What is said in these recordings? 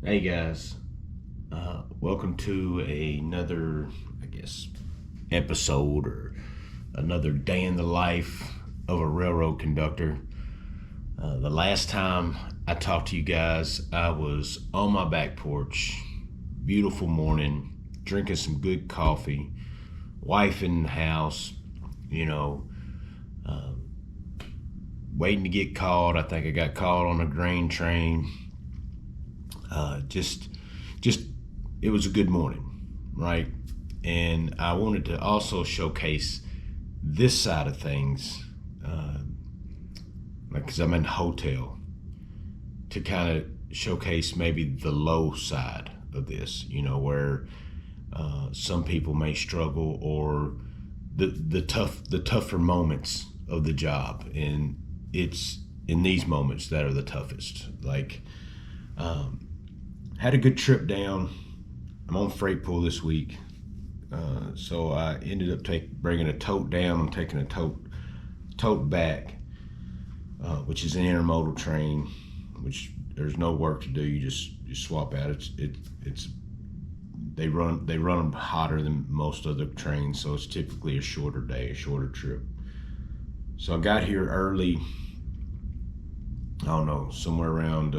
Hey guys, welcome to another, episode or another day in the life of a railroad conductor. The last time I talked to you guys, I was on my back porch, beautiful morning, drinking some good coffee, wife in the house, you know, uh, waiting to get called. I think I got called on a grain train. Uh, just just it was a good morning, right? And I wanted to also showcase this side of things, like because I'm in a hotel, to kind of showcase maybe the low side of this, where some people may struggle, or the tougher moments of the job, and it's in these moments that are the toughest. Like, had a good trip down. I'm on freight pool this week, so I ended up bringing a tote down and taking a tote back, which is an intermodal train, which there's no work to do. You just swap out. It's they run them hotter than most other trains, so it's typically a shorter day, a shorter trip. So I got here early. I don't know, somewhere around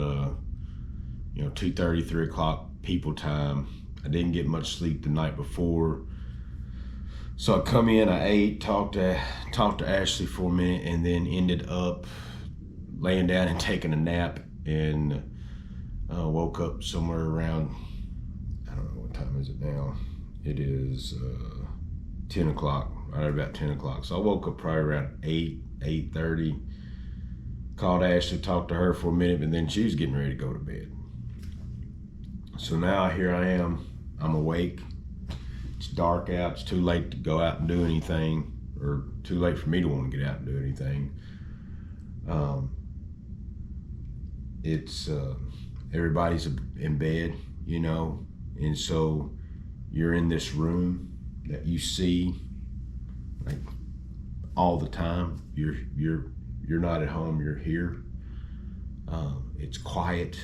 2:30, 3 o'clock people time. I didn't get much sleep the night before, so I come in, I ate, talked to Ashley for a minute, and then ended up laying down and taking a nap, and woke up somewhere around, I don't know, what time is it now? It is 10 o'clock, right about 10 o'clock. So I woke up probably around 8:30, called Ashley, talked to her for a minute, and then she was getting ready to go to bed. So now here I am, I'm awake. It's dark out, it's too late to go out and do anything, or too late for me to want to get out and do anything. It's everybody's in bed, and so you're in this room that you see like all the time. You're not at home, you're here. It's quiet.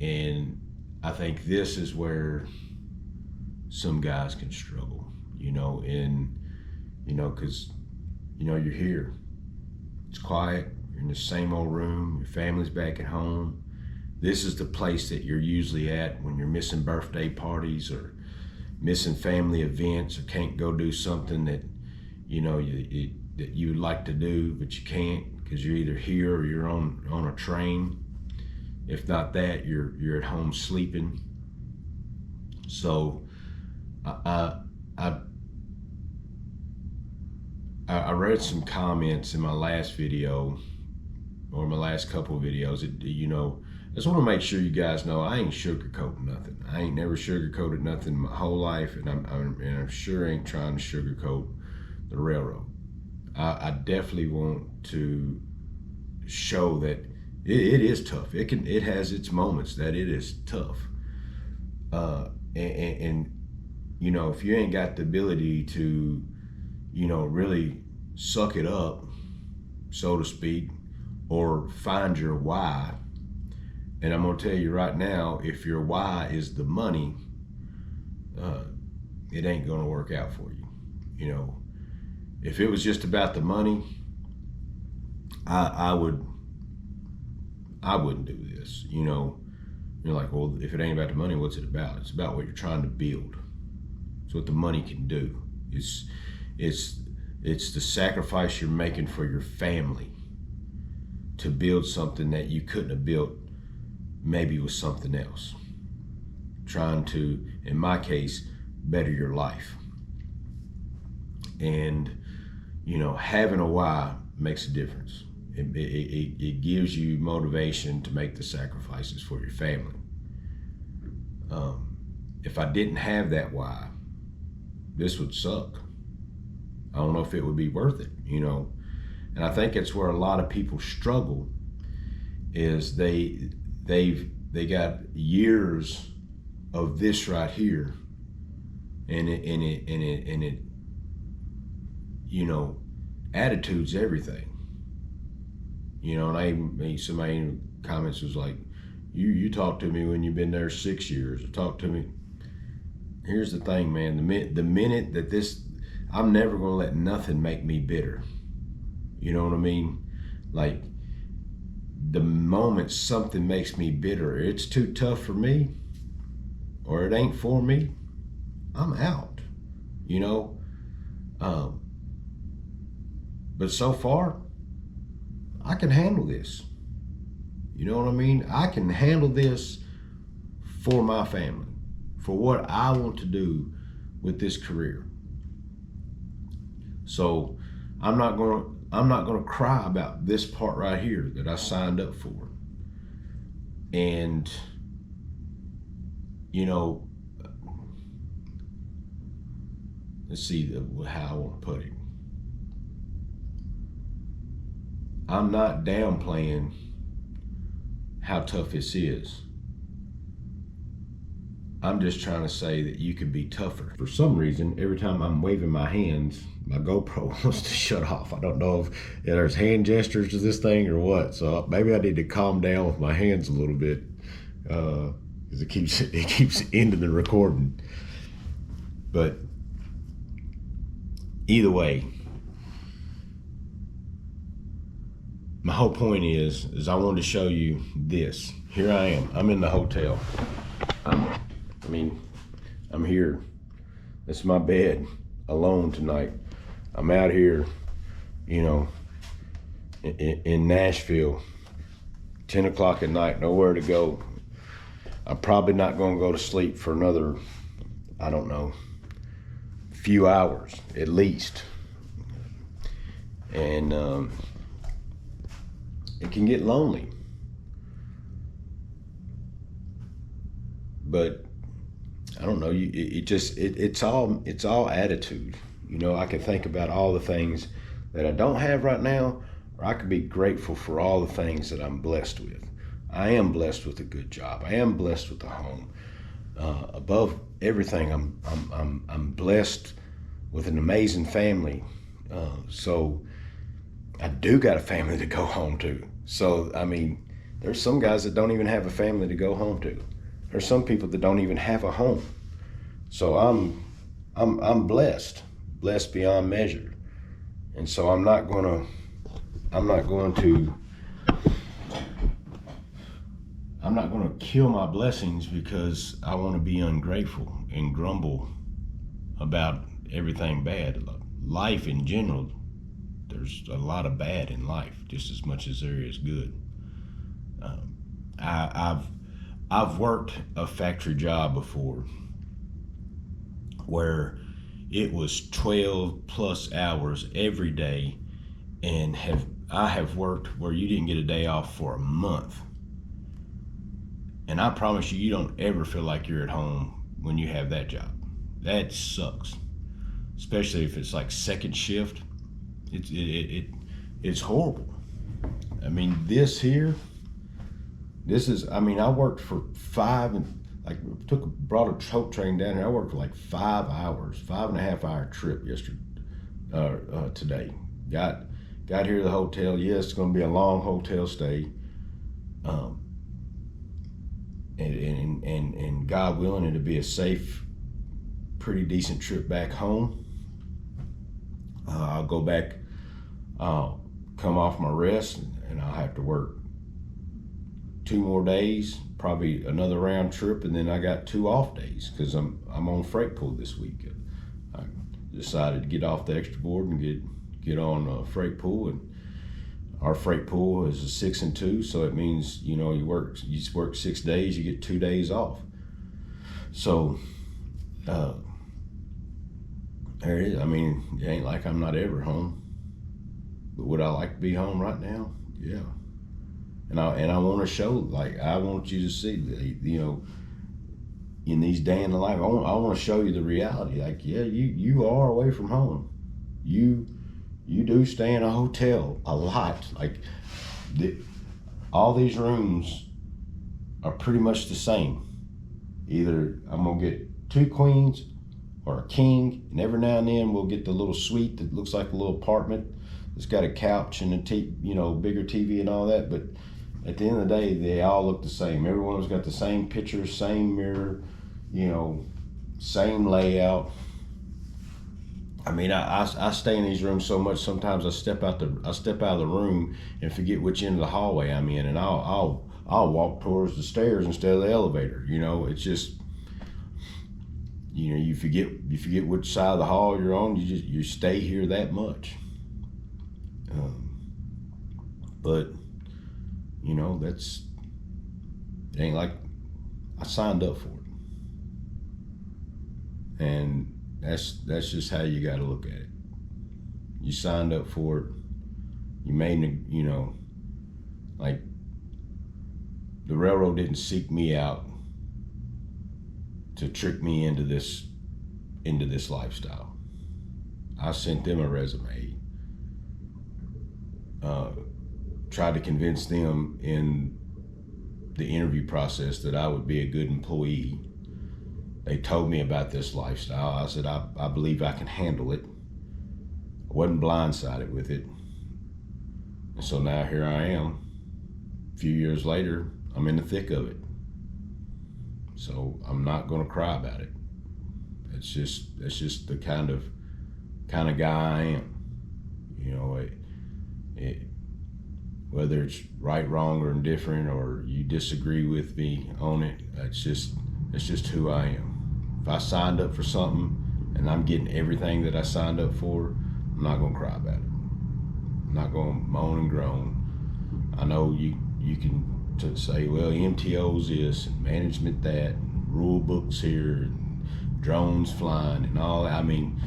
And I think this is where some guys can struggle, because, you're here. It's quiet, you're in the same old room, your family's back at home. This is the place that you're usually at when you're missing birthday parties or missing family events, or can't go do something that, that you would like to do, but you can't because you're either here or you're on a train. If not that, you're at home sleeping. So I read some comments in my last video, or my last couple of videos. I just want to make sure you guys know I ain't sugarcoating nothing. I ain't never sugarcoated nothing my whole life, and I'm sure ain't trying to sugarcoat the railroad. I definitely want to show that it is tough. It has its moments that it is tough. And if you ain't got the ability to, really suck it up, so to speak, or find your why. And I'm gonna tell you right now, if your why is the money, it ain't gonna work out for you. If it was just about the money, I wouldn't do this. You're like, well, if it ain't about the money, what's it about? It's about what you're trying to build. It's what the money can do. It's the sacrifice you're making for your family to build something that you couldn't have built maybe with something else. Trying to, in my case, better your life. And, having a why makes a difference. It gives you motivation to make the sacrifices for your family. If I didn't have that why, this would suck. I don't know if it would be worth it, And I think it's where a lot of people struggle, is they got years of this right here, and it attitude's everything. And somebody in the comments was like, You talk to me when you've been there 6 years. Talk to me. Here's the thing, man. The minute that this, I'm never gonna let nothing make me bitter. You know what I mean? Like, the moment something makes me bitter, it's too tough for me, or it ain't for me, I'm out. You know. But so far, I can handle this. You know what I mean? I can handle this for my family, for what I want to do with this career. So I'm not gonna cry about this part right here that I signed up for. And you know, let's see how I want to put it. I'm not downplaying how tough this is. I'm just trying to say that you could be tougher. For some reason, every time I'm waving my hands, my GoPro wants to shut off. I don't know if there's hand gestures to this thing or what. So maybe I need to calm down with my hands a little bit, because it keeps ending the recording. But either way, my whole point is I wanted to show you this. Here I am. I'm in the hotel. I'm here. This is my bed, alone tonight. I'm out here, you know, in Nashville, 10 o'clock at night, nowhere to go. I'm probably not going to go to sleep for another, I don't know, few hours at least. And it can get lonely. But I don't know, it's all attitude. You know, I can think about all the things that I don't have right now, or I could be grateful for all the things that I'm blessed with. I am blessed with a good job. I am blessed with a home. Above everything, I'm blessed with an amazing family. So I do got a family to go home to. So I mean, there's some guys that don't even have a family to go home to. There's some people that don't even have a home. So I'm blessed beyond measure. And so I'm not going to kill my blessings because I want to be ungrateful and grumble about everything bad. Life in general, there's a lot of bad in life, just as much as there is good. I've worked a factory job before where it was 12 plus hours every day, and I have worked where you didn't get a day off for a month. And I promise you, you don't ever feel like you're at home when you have that job. That sucks, especially if it's like second shift. It's horrible. I mean, I worked for brought a tote train down here. I worked for like 5 hours, 5.5 hour trip today. Got here to the hotel. Yes, it's going to be a long hotel stay. And God willing, it'll be a safe, pretty decent trip back home. I'll go back, I'll come off my rest, and I'll have to work 2 more days, probably another round trip, and then I got 2 off days because I'm on freight pool this week. I decided to get off the extra board and get on freight pool, and our freight pool is a 6 and 2, so it means you work 6 days, you get 2 days off. So there it is. I mean, it ain't like I'm not ever home, but would I like to be home right now? Yeah. And I want to show, like, I want you to see, in these days in the life, I want to show you the reality. Like, yeah, you are away from home. You do stay in a hotel a lot. Like, all these rooms are pretty much the same. Either I'm gonna get 2 queens or a king, and every now and then we'll get the little suite that looks like a little apartment. It's got a couch and a bigger TV and all that, but at the end of the day, they all look the same. Everyone's got the same picture, same mirror, you know, same layout. I mean, I stay in these rooms so much. Sometimes I step out of the room and forget which end of the hallway I'm in, and I'll walk towards the stairs instead of the elevator. You know, it's just, you know, you forget which side of the hall you're on. You stay here that much. But you know, it ain't like I signed up for it, and that's just how you got to look at it. You signed up for it. You made, you know, like the railroad didn't seek me out to trick me into this lifestyle. I sent them a resume. Tried to convince them in the interview process that I would be a good employee. They told me about this lifestyle. I said, I believe I can handle it. I wasn't blindsided with it. And so now here I am. A few years later, I'm in the thick of it. So I'm not going to cry about it. That's just the kind of guy I am. You know, whether it's right, wrong, or indifferent, or you disagree with me on it, it's just who I am. If I signed up for something and I'm getting everything that I signed up for, I'm not gonna cry about it. I'm not gonna moan and groan. I know you can say, well, MTO's this and management that, and rule books here, and drones flying and all that. I mean,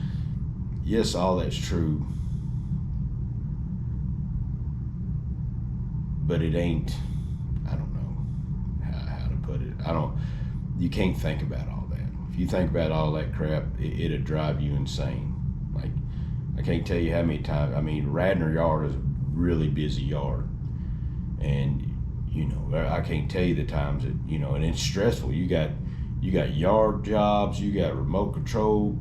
yes, all that's true. But it ain't, I don't know how to put it. You can't think about all that. If you think about all that crap, it'll drive you insane. Like, I can't tell you how many times, I mean, Radnor Yard is a really busy yard. And, you know, I can't tell you the times that, you know, and it's stressful. You got yard jobs, you got remote control,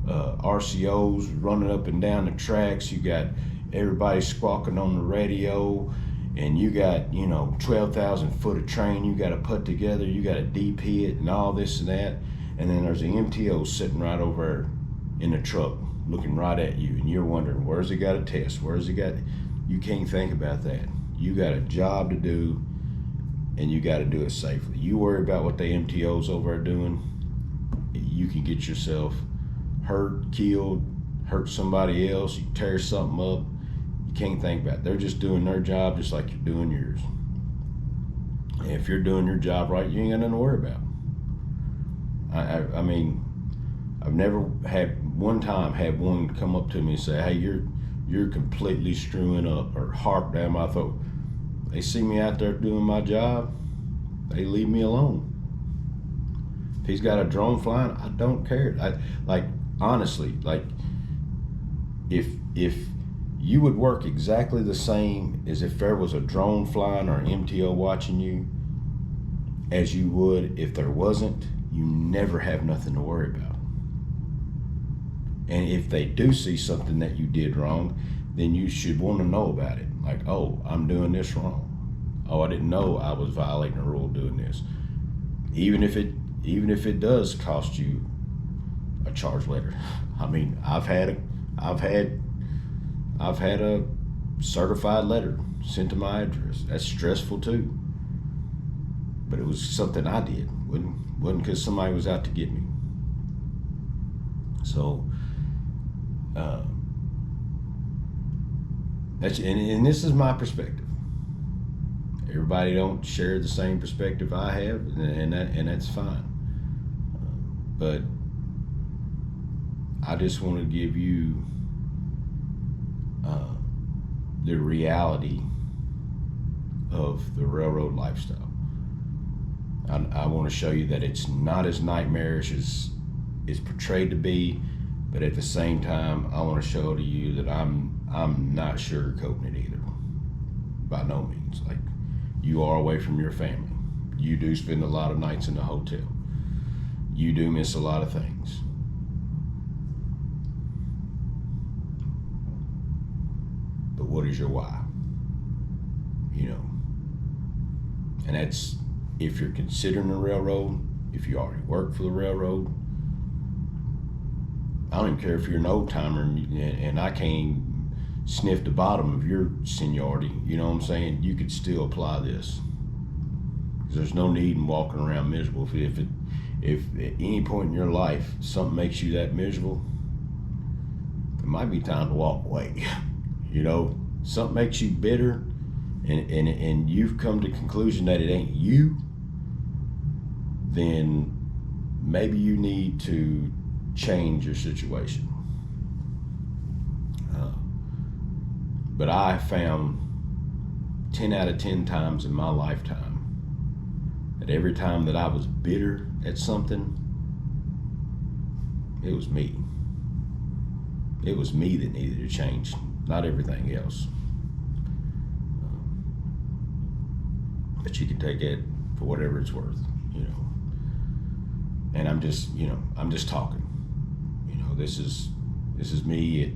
RCOs running up and down the tracks, you got everybody squawking on the radio, and you got, you know, 12,000 foot of train you got to put together, you got to DP it and all this and that, and then there's an MTO sitting right over there in the truck looking right at you, and you're wondering, where's he got a test, where's he got, you can't think about that. You got a job to do, and you got to do it safely. You worry about what the MTOs over there doing, you can get yourself hurt, killed, hurt somebody else, you tear something up. Can't think about it. They're just doing their job just like you're doing yours. And if you're doing your job right, you ain't got nothing to worry about. I mean, I've never had one come up to me and say, hey, you're completely screwing up, or harp down my throat. They see me out there doing my job, they leave me alone. If he's got a drone flying, I don't care. Honestly, if you would work exactly the same as if there was a drone flying or an MTO watching you as you would if there wasn't. You never have nothing to worry about. And if they do see something that you did wrong, then you should want to know about it. Like, oh, I'm doing this wrong. Oh, I didn't know I was violating a rule doing this. Even if it does cost you a charge letter. I mean, I've had a certified letter sent to my address. That's stressful too. But it was something I did. Wasn't because somebody was out to get me. So and this is my perspective. Everybody don't share the same perspective I have, and that's fine. But I just want to give you the reality of the railroad lifestyle. I want to show you that it's not as nightmarish as it's portrayed to be, but at the same time, I want to show to you that I'm not sugarcoating it either. By no means. Like, you are away from your family. You do spend a lot of nights in the hotel. You do miss a lot of things. But what is your why? You know, And that's if you're considering the railroad, if you already work for the railroad. I don't even care if you're an old timer and I can't even sniff the bottom of your seniority. You know what I'm saying? You could still apply this. There's no need in walking around miserable. If at any point in your life something makes you that miserable, it might be time to walk away. You know, something makes you bitter, and you've come to the conclusion that it ain't you, then maybe you need to change your situation. But I found 10 out of 10 times in my lifetime that every time that I was bitter at something, it was me. It was me that needed to change, not everything else. But you can take it for whatever it's worth, you know. And I'm just talking. You know, this is me at,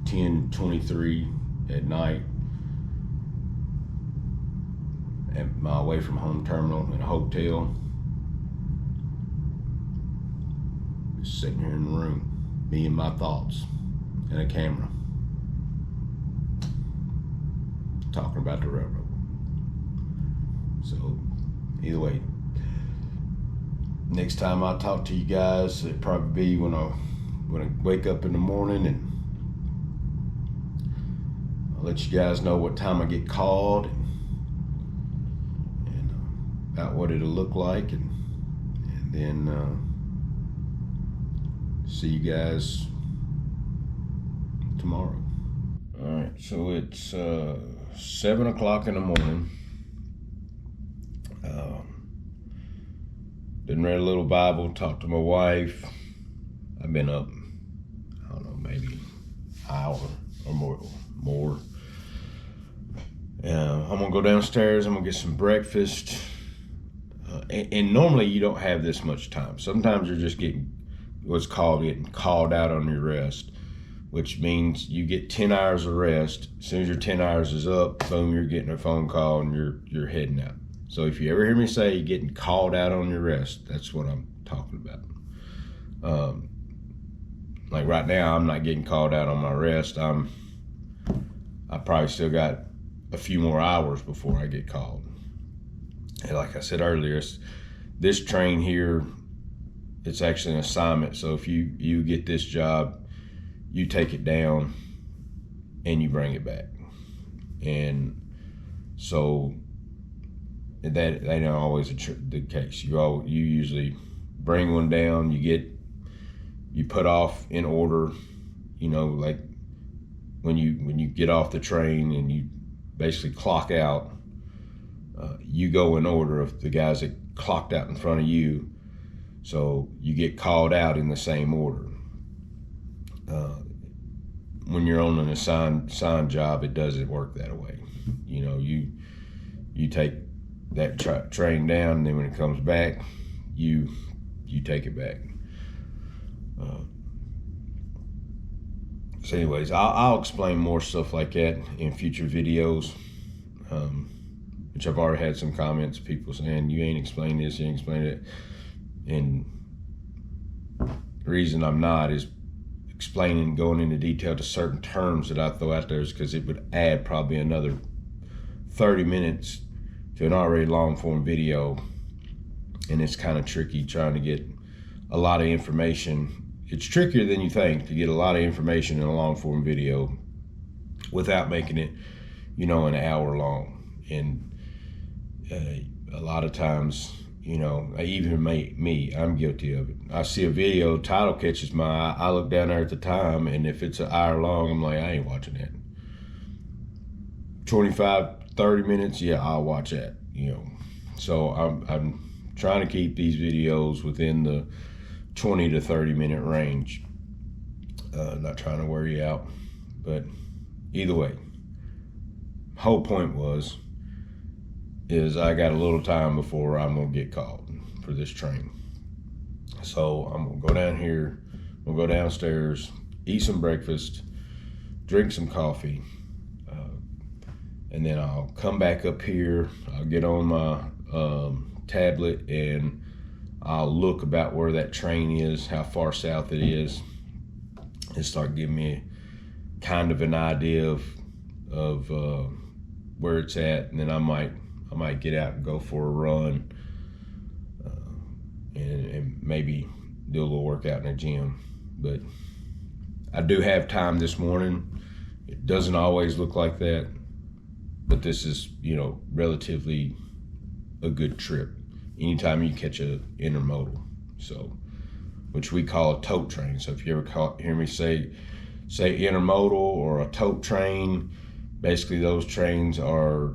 10:23 at night at my away from home terminal in a hotel. Just sitting here in the room, me and my thoughts and a camera, talking about the railroad. So either way, next time I talk to you guys, it'd probably be when I wake up in the morning, and I'll let you guys know what time I get called and about what it'll look like, and then see you guys tomorrow. All right, so it's 7 o'clock in the morning. Didn't read a little Bible, talked to my wife. I've been up, I don't know, maybe an hour or more. I'm gonna go downstairs, I'm gonna get some breakfast. And normally you don't have this much time. Sometimes you're just getting called out on your rest, which means you get 10 hours of rest. As soon as your 10 hours is up, boom, you're getting a phone call and you're heading out. So if you ever hear me say you're getting called out on your rest, that's what I'm talking about. Like right now, I'm not getting called out on my rest. I probably still got a few more hours before I get called. And like I said earlier, this train here, it's actually an assignment. So if you get this job, you take it down and you bring it back. And so that ain't always the case. You usually bring one down, you put off in order, like when you get off the train and you basically clock out, you go in order of the guys that clocked out in front of you, so you get called out in the same order. When you're on an assigned job, it doesn't work that way. You take that train down, and then when it comes back, you take it back. So anyways, I'll explain more stuff like that in future videos, which I've already had some comments, people saying, you ain't explained this, you ain't explained it. And the reason I'm not is explaining, going into detail to certain terms that I throw out there is because it would add probably another 30 minutes to an already long form video. And it's kind of tricky trying to get a lot of information. It's trickier than you think to get a lot of information in a long form video without making it, an hour long. And a lot of times, even me, I'm guilty of it. I see a video, title catches my eye, I look down there at the time, and if it's an hour long, I'm like, I ain't watching that. 25, 30 minutes, yeah, I'll watch that, So I'm trying to keep these videos within the 20 to 30 minute range. Not trying to wear you out, but either way, whole point is I got a little time before I'm gonna get called for this train. So I'm gonna go down here, we'll go downstairs, eat some breakfast, drink some coffee, and then I'll come back up here. I'll get on my tablet and I'll look about where that train is, how far south it is, and start giving me kind of an idea of where it's at. And then I might get out and go for a run, and maybe do a little workout in the gym. But I do have time this morning. It doesn't always look like that, but this is, relatively a good trip. Anytime you catch a intermodal, so, which we call a tote train. So if you ever hear me say intermodal or a tote train, basically those trains are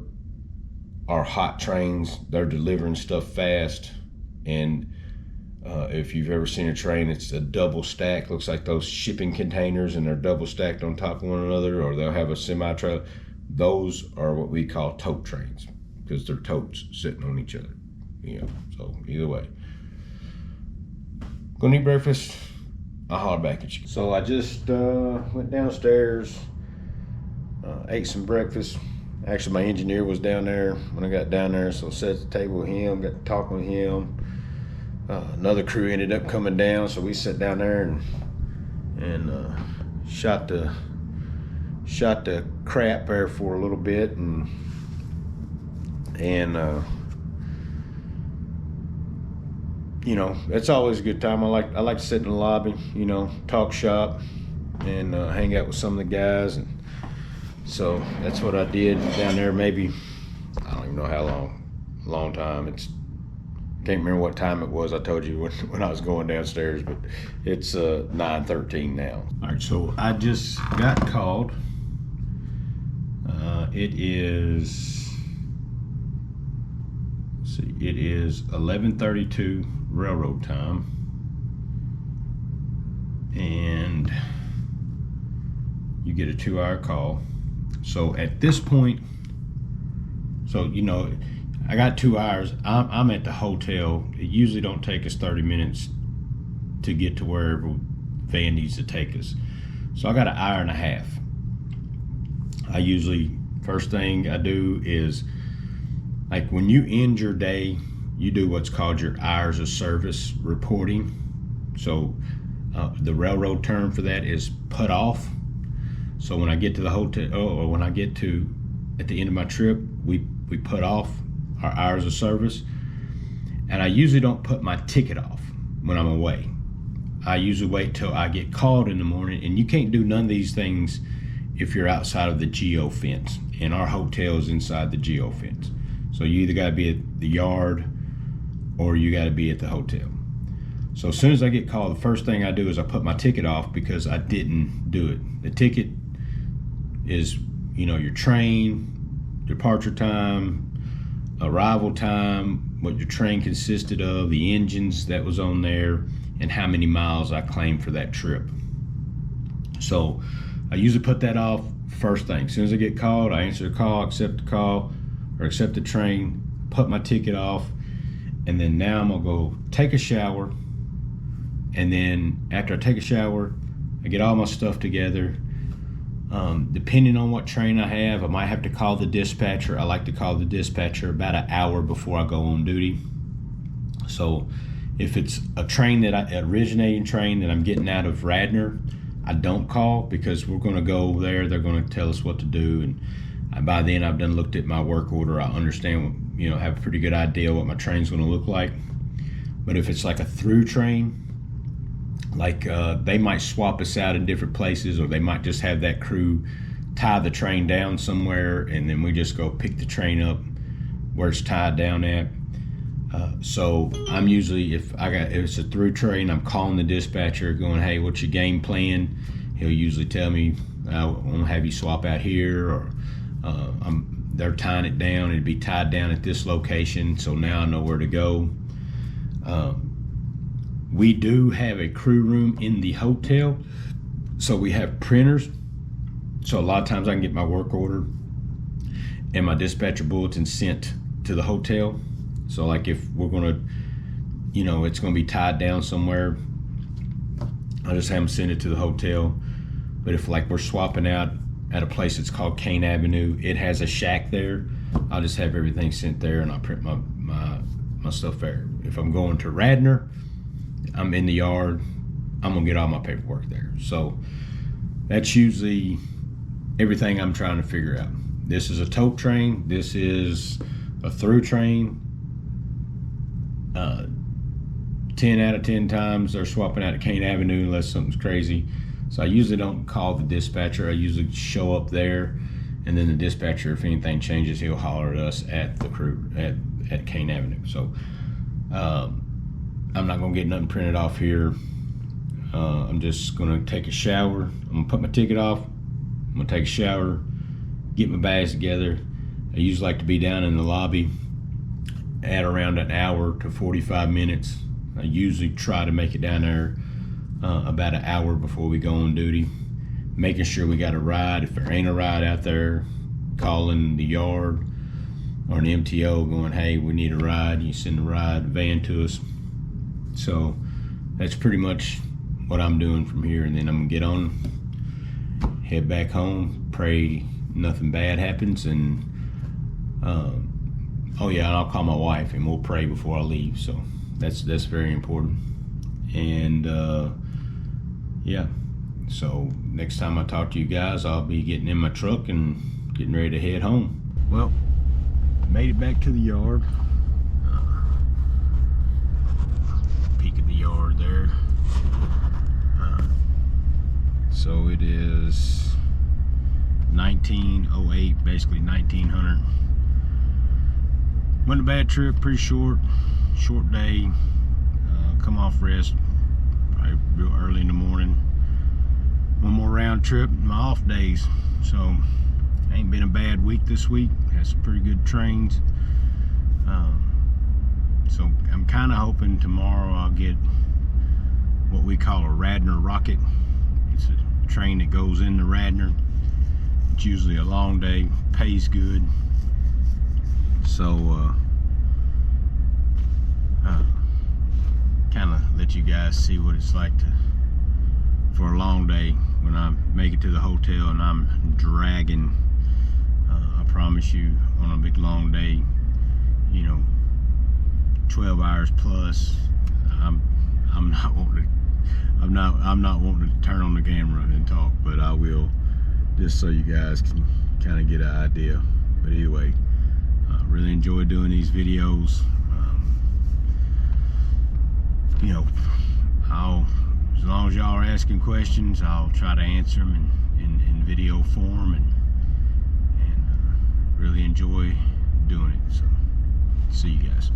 hot trains. They're delivering stuff fast. And if you've ever seen a train, it's a double stack, looks like those shipping containers, and they're double stacked on top of one another, or they'll have a semi-trailer. Those are what we call tote trains, because they're totes sitting on each other. So either way, gonna eat breakfast. I'll holler back at you. So I just went downstairs, ate some breakfast. Actually, my engineer was down there when I got down there, so I sat at the table with him, got to talking with him. Another crew ended up coming down, so we sat down there and shot the crap there for a little bit, and it's always a good time. I like to sit in the lobby, talk shop, and hang out with some of the guys. And so that's what I did down there. Maybe, I don't even know how long time. Can't remember what time it was. I told you when I was going downstairs, but it's 9:13 now. All right, so I just got called. It is 11:32 railroad time, and you get a 2-hour call. So at this point, I got 2 hours. I'm at the hotel. It usually don't take us 30 minutes to get to wherever van needs to take us. So I got an hour and a half. I usually, first thing I do is, like, when you end your day, you do what's called your hours of service reporting. So the railroad term for that is put off. So when I get to the hotel, or when I get to at the end of my trip, we put off our hours of service. And I usually don't put my ticket off when I'm away. I usually wait till I get called in the morning, and you can't do none of these things if you're outside of the geo fence, and our hotel is inside the geo fence. So you either got to be at the yard or you got to be at the hotel. So as soon as I get called, the first thing I do is I put my ticket off, because I didn't do it. The ticket is, your train, departure time, arrival time, what your train consisted of, the engines that was on there, and how many miles I claimed for that trip. So I usually put that off first thing. As soon as I get called, I answer the call, accept the call, or accept the train, put my ticket off, and then now I'm gonna go take a shower. And then after I take a shower, I get all my stuff together. Depending on what train I have, I might have to call the dispatcher. I like to call the dispatcher about an hour before I go on duty. So if it's a train originating train that I'm getting out of Radnor, I don't call, because we're gonna go there, they're gonna tell us what to do. And by then I've done looked at my work order. I understand, have a pretty good idea what my train's gonna look like. But if it's like a through train, like they might swap us out in different places, or they might just have that crew tie the train down somewhere, and then we just go pick the train up where it's tied down at. So I'm usually, if it's a through train, I'm calling the dispatcher going, hey, what's your game plan? He'll usually tell me, I want to have you swap out here, or they're tying it down. It'd be tied down at this location, so now I know where to go. We do have a crew room in the hotel, so we have printers. So a lot of times I can get my work order and my dispatcher bulletin sent to the hotel. So like if we're gonna, it's gonna be tied down somewhere, I just have them send it to the hotel. But if like we're swapping out at a place that's called Kane Avenue. It has a shack there. I'll just have everything sent there, and I'll print my stuff there. If I'm going to Radnor, I'm in the yard, I'm gonna get all my paperwork there. So that's usually everything I'm trying to figure out. This is a tote train. This is a through train. 10 out of 10 times they're swapping out at Kane Avenue unless something's crazy. So I usually don't call the dispatcher. I usually show up there, and then the dispatcher, if anything changes, he'll holler at us at the crew at Kane Avenue. So I'm not gonna get nothing printed off here. I'm just gonna take a shower. I'm gonna put my ticket off. I'm gonna take a shower, get my bags together. I usually like to be down in the lobby at around an hour to 45 minutes. I usually try to make it down there about an hour before we go on duty, making sure we got a ride. If there ain't a ride out there, calling the yard or an MTO going, hey, we need a ride. You send a ride van to us. So that's pretty much what I'm doing from here, and then I'm gonna get on, head back home, pray nothing bad happens, and oh yeah, and I'll call my wife and we'll pray before I leave. So that's very important. And yeah, so next time I talk to you guys, I'll be getting in my truck and getting ready to head home. Well, made it back to the yard. Peek at the yard there. So it is 1908, basically 1900. Wasn't a bad trip, pretty short day. Come off rest probably real early in the morning. One more round trip, my off days. So ain't been a bad week this week. Had some pretty good trains. So I'm kind of hoping tomorrow I'll get what we call a Radnor rocket. It's a train that goes into Radnor. It's usually a long day, pays good. So kind of let you guys see what it's like for a long day when I make it to the hotel and I'm dragging. I promise you, on a big long day, you know, 12 hours plus, I'm not wanting to turn on the camera and talk, but I will, just so you guys can kind of get an idea. But anyway, I really enjoy doing these videos. You know, as long as y'all are asking questions, I'll try to answer them in video form, and really enjoy doing it. So see you guys.